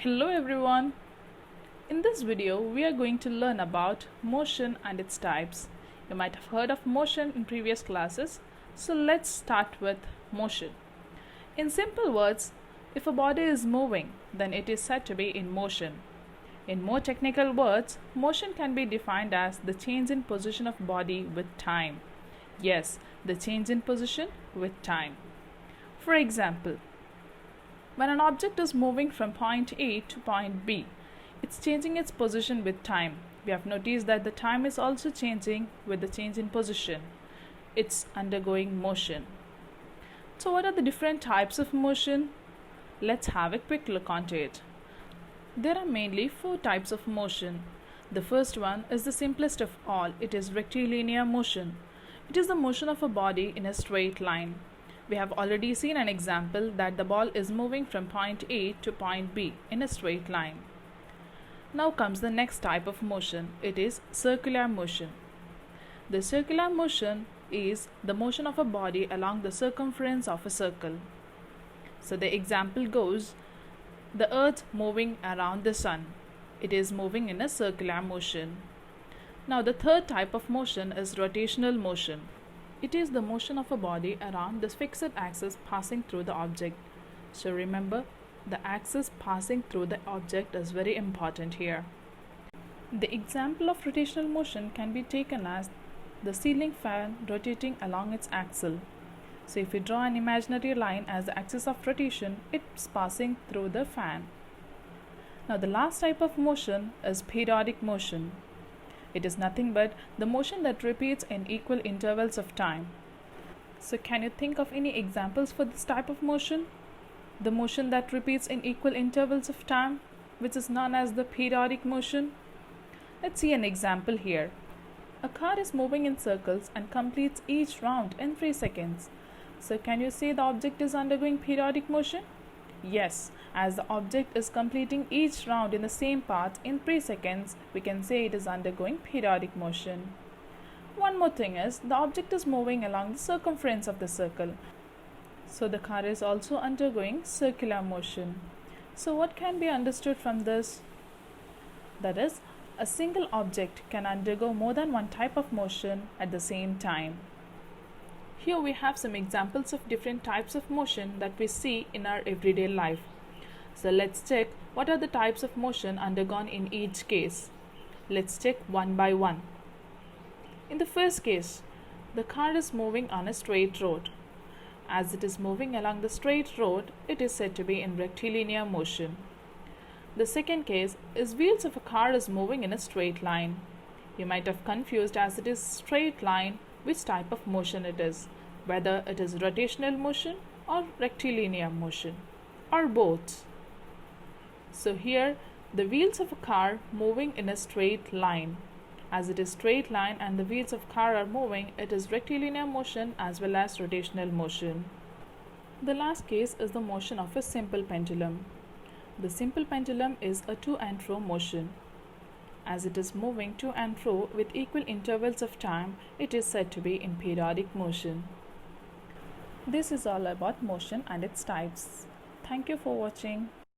Hello everyone. In this video we are going to learn about motion and its types. You might have heard of motion in previous classes, so let's start with motion. In simple words, if a body is moving, then it is said to be in motion. In more technical words, motion can be defined as the change in position of body with time. Yes, the change in position with time. For example, when an object is moving from point A to point B, it's changing its position with time. We have noticed that the time is also changing with the change in position. It's undergoing motion. So what are the different types of motion? Let's have a quick look onto it. There are mainly 4 types of motion. The first one is the simplest of all. It is rectilinear motion. It is the motion of a body in a straight line. We have already seen an example that the ball is moving from point A to point B in a straight line. Now comes the next type of motion. It is circular motion. The circular motion is the motion of a body along the circumference of a circle. So the example goes, the earth moving around the sun. It is moving in a circular motion. Now the third type of motion is rotational motion. It is the motion of a body around the fixed axis passing through the object. So remember, the axis passing through the object is very important here. The example of rotational motion can be taken as the ceiling fan rotating along its axle. So if we draw an imaginary line as the axis of rotation, it's passing through the fan. Now the last type of motion is periodic motion. It is nothing but the motion that repeats in equal intervals of time. So can you think of any examples for this type of motion? The motion that repeats in equal intervals of time, which is known as the periodic motion. Let's see an example here. A car is moving in circles and completes each round in 3 seconds. So can you say the object is undergoing periodic motion? Yes, as the object is completing each round in the same path in 3 seconds, we can say it is undergoing periodic motion. One more thing is, the object is moving along the circumference of the circle. So the car is also undergoing circular motion. So what can be understood from this? That is, a single object can undergo more than one type of motion at the same time. Here we have some examples of different types of motion that we see in our everyday life. So let's check what are the types of motion undergone in each case. Let's check one by one. In the first case, the car is moving on a straight road. As it is moving along the straight road, it is said to be in rectilinear motion. The second case is wheels of a car is moving in a straight line. You might have confused as it is straight line which type of motion it is, whether it is rotational motion or rectilinear motion, or both. So here, the wheels of a car moving in a straight line. As it is straight line and the wheels of car are moving, it is rectilinear motion as well as rotational motion. The last case is the motion of a simple pendulum. The simple pendulum is a to and fro motion. As it is moving to and fro with equal intervals of time, it is said to be in periodic motion. This is all about motion and its types. Thank you for watching.